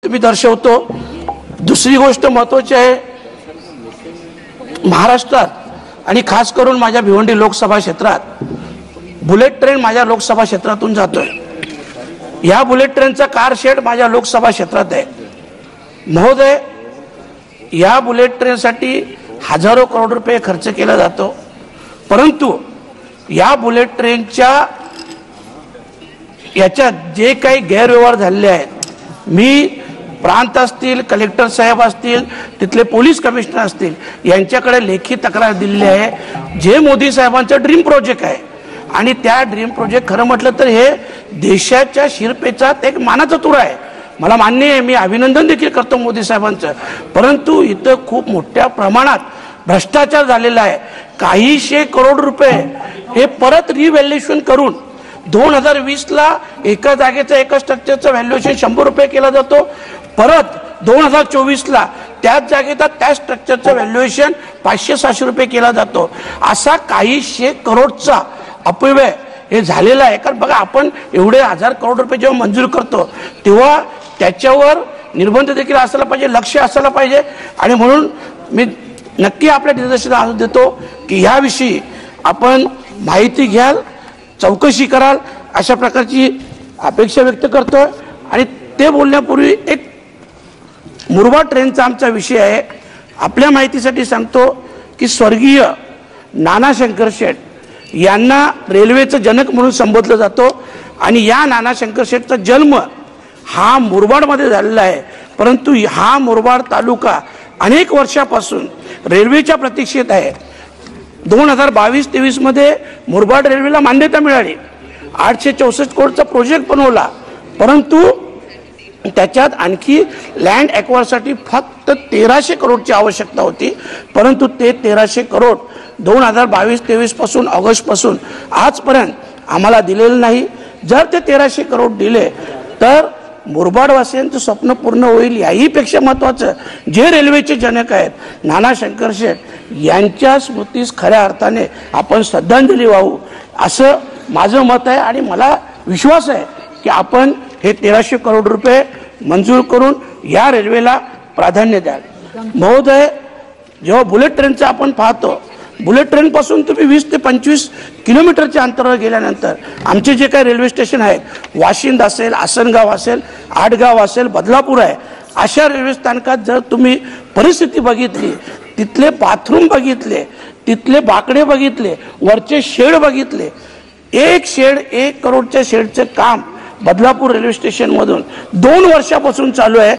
मी दर्शवतो। दुसरी गोष्ट महत्त्वाची आहे, महाराष्ट्रात आणि खास करून माझ्या भिवंडी लोकसभा क्षेत्रात बुलेट ट्रेन माझ्या लोकसभा क्षेत्रातून जातोय। या बुलेट ट्रेनचा कार शेड माझ्या लोकसभा क्षेत्रात आहे। महोदय, या बुलेट ट्रेनसाठी हजारो करोड रुपये खर्च केला जातो, परंतु या बुलेट ट्रेनच्या याच्यात जे काही गैरव्यवहार झालेले आहेत, मी प्रांत असतील, कलेक्टर साहेब असतील, तिथले पोलीस कमिशनर असतील, यांच्याकडे लेखी तक्रार दिलेली आहे। जे मोदी साहेबांचं ड्रीम प्रोजेक्ट आहे आणि त्या ड्रीम प्रोजेक्ट खरं म्हटलं तर हे देशाच्या शिरपेचा एक मानाचा तुरा आहे। मला मान्य आहे, मी अभिनंदन देखील करतो मोदी साहेबांचं, परंतु इथं खूप मोठ्या प्रमाणात भ्रष्टाचार झालेला आहे। काहीशे करोड रुपये हे परत रिव्हॅल्युएशन करून 2020 ला एका जागेचं एका स्ट्रक्चरचं व्हॅल्युएशन 100 रुपये केला जातो, परत 2024 ला त्याच जागेचा त्या स्ट्रक्चरचं व्हॅल्युएशन 500-600 रुपये केला जातो। असा काहीशे करोडचा अपव्यय हे झालेला आहे। कारण बघा, आपण एवढे 1000 करोड रुपये जेव्हा मंजूर करतो तेव्हा त्याच्यावर निर्बंध देखील असायला पाहिजे, लक्ष असायला पाहिजे। आणि म्हणून मी नक्की आपल्या निदर्शनास आणून देतो की याविषयी आपण माहिती घ्याल, चौकशी कराल, अशा प्रकारची अपेक्षा व्यक्त करतोय। आणि ते बोलण्यापूर्वी एक मुरबाड ट्रेनचा आमचा विषय आहे। आपल्या माहितीसाठी सांगतो की स्वर्गीय नाना शंकर शेठ यांना रेल्वेचं जनक म्हणून संबोधलं जातो आणि या नाना शंकर शेठचा जन्म हा मुरबाडमध्ये झालेला आहे, परंतु हा मुरबाड तालुका अनेक वर्षापासून रेल्वेच्या प्रतीक्षेत आहे। 2022-23 मध्ये मुरबाड रेल्वेला मान्यता मिळाली, 864 कोटीचा प्रोजेक्ट बनवला, परंतु त्याच्यात आणखी लँड ॲक्वायरसाठी फक्त 1300 करोडची आवश्यकता होती, परंतु ते 1300 करोड 2022-23 पासून ऑगस्टपासून आजपर्यंत आम्हाला दिलेलं नाही। जर ते 1300 करोड दिले तर मुरबाडवासियांचं स्वप्न पूर्ण होईल। याहीपेक्षा महत्त्वाचं, जे रेल्वेचे जनक आहेत नाना शंकर शेठ यांच्या स्मृतीस खऱ्या अर्थाने आपण श्रद्धांजली वाहू, असं माझं मत आहे। आणि मला विश्वास आहे की आपण हे 1300 करोड रुपये मंजूर करून या रेल्वेला प्राधान्य द्याल। महोदय, जेव्हा बुलेट ट्रेनचं आपण पाहतो, बुलेट ट्रेनपासून तुम्ही 20 ते 25 किलोमीटरच्या अंतरावर गेल्यानंतर आमचे जे काही रेल्वे स्टेशन आहेत, वाशिंद असेल, आसनगाव असेल, आडगाव असेल, बदलापूर आहे, अशा रेल्वे स्थानकात जर तुम्ही परिस्थिती बघितली, तिथले बाथरूम बघितले, तिथले बाकडे बघितले, वरचे शेड बघितले, एक शेड 1 करोडच्या शेडचं काम बदलापूर रेल्वे स्टेशनमधून 2 वर्षापासून चालू आहे।